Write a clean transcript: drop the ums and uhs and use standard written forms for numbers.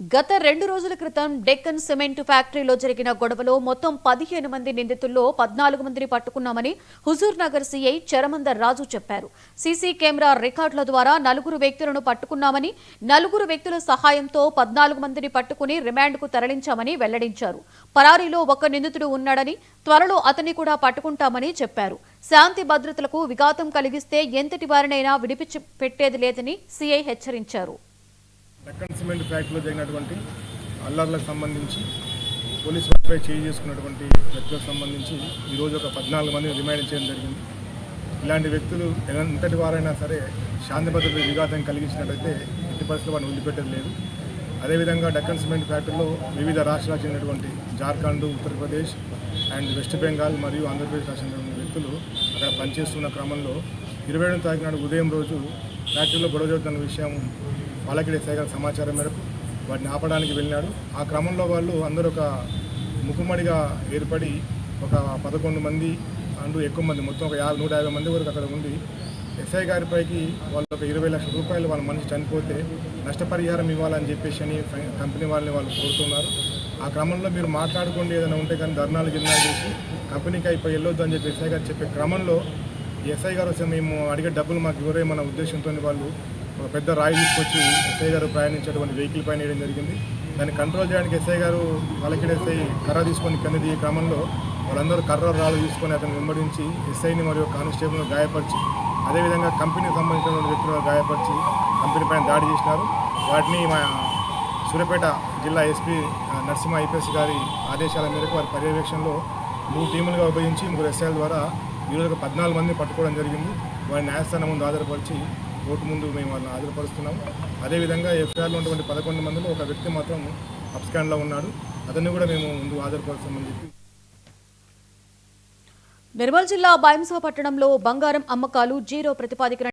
గత 2 రోజుల క్రితం డెక్కన్ సిమెంట్ ఫ్యాక్టరీలో జరిగిన గొడవలో మొత్తం 15 మంది నిందితుల్లో 14 మందిని పట్టుకున్నామని హుజూర్ నగర్ సీఐ చరమందర్ రాజు చెప్పారు. సీసీ కెమెరా రికార్డుల ద్వారా 4 వ్యక్తులను పట్టుకున్నామని, 4 వ్యక్తుల సహాయంతో 14 మందిని పట్టుకుని రిమాండ్కు తరలించామని వెల్లడించారు. పరారీలో ఒక నిందితుడు ఉన్నాడని, త్వరలో అతన్ని కూడా పట్టుకుంటామని చెప్పారు. శాంతి భద్రతలకు విఘాతం కలిగిస్తే ఎంతటి వారినైనా విడిచిపెట్టేది లేదని సీఐ హెచ్చరించారు. డెక్కన్ సిమెంట్ ఫ్యాక్టరీలో జరిగినటువంటి అల్లర్లకు సంబంధించి పోలీసు వారిపై చేయి చేసుకున్నటువంటి వ్యక్తులకు సంబంధించి ఈరోజు ఒక 14 మందిని రిమాండ్ చేయడం జరిగింది. ఇలాంటి వ్యక్తులు ఎంతటి వారైనా సరే శాంతి భద్రత విఘాతం కలిగించినట్లయితే ఎట్టి పరిస్థితుల్లో వారిని వదిలిపెట్టేది లేదు. అదేవిధంగా డెక్కన్ సిమెంట్ ఫ్యాక్టరీలో వివిధ రాష్ట్రాలకు చెందినటువంటి జార్ఖండ్, ఉత్తరప్రదేశ్ అండ్ వెస్ట్ బెంగాల్ మరియు ఆంధ్రప్రదేశ్ రాష్ట్రానికి వ్యక్తులు అక్కడ పనిచేస్తున్న క్రమంలో 27వ తారీఖు నాడు ఉదయం రోజు ఫ్యాక్టరీలో గొడవ జరుగుతున్న విషయం పాలకిడి ఎస్ఐ గారి సమాచారం మేరకు వాటిని ఆపడానికి వెళ్ళినాడు. ఆ క్రమంలో వాళ్ళు అందరూ ఒక ముక్కుమ్మడిగా ఏర్పడి ఒక 11 మంది అంటూ ఎక్కువ మంది మొత్తం ఒక 150 మంది వరకు అక్కడ ఉండి ఎస్ఐ గారిపైకి వాళ్ళు ఒక 20 లక్షల రూపాయలు వాళ్ళ మనిషి చనిపోతే నష్టపరిహారం ఇవ్వాలని చెప్పేసి అని కంపెనీ వాళ్ళని వాళ్ళు కోరుతున్నారు. ఆ క్రమంలో మీరు మాట్లాడుకోండి, ఏదైనా ఉంటే కానీ ధర్నాలు గిర్నాలు చేసి కంపెనీకి అయిపోయి వెళ్ళొద్దు అని చెప్పి ఎస్ఐ గారు చెప్పే క్రమంలో ఎస్ఐ గారు వస్తే మేము అడిగే డబ్బులు మాకు ఇవ్వరే మన ఉద్దేశంతో వాళ్ళు ఒక పెద్ద రాయి తీసుకొచ్చి ఎస్ఐ గారు ప్రయాణించేటువంటి వెహికల్ పైన వేయడం జరిగింది. దాన్ని కంట్రోల్ చేయడానికి ఎస్ఐ గారు వాళ్ళకి ఎస్ఐ కర్ర తీసుకొని కింద దిగే క్రమంలో వాళ్ళందరూ కర్ర రాళ్ళు తీసుకొని అతను వెంబడించి ఎస్ఐని మరియు కానిస్టేబుల్ను గాయపరిచి, అదేవిధంగా కంపెనీకి సంబంధించినటువంటి వ్యక్తులను గాయపరిచి కంపెనీ పైన దాడి చేసినారు. వాటిని మా సూర్యాపేట జిల్లా ఎస్పీ నరసింహ ఐపీఎస్ గారి ఆదేశాల మేరకు వారి పర్యవేక్షణలో 3 టీములుగా విభజించి 3 ఎస్ఐల ద్వారా ఈరోజు 14 మందిని పట్టుకోవడం జరిగింది. వారి న్యాయస్థానం ముందు ఆధారపరిచి కోర్టు ముందు మేము వాళ్ళని హాజరుపరుస్తున్నాము. అదేవిధంగా ఎఫ్ఐఆర్లో ఉన్నటువంటి 11 మందిలో ఒక వ్యక్తి మాత్రం అబ్స్కాండ్లో ఉన్నాడు. అతన్ని కూడా మేము ముందు హాజరుపరుస్తామని చెప్పి. నిర్మల్ జిల్లా బైంసా పట్టణంలో బంగారం అమ్మకాలు జీరో ప్రతిపాదికన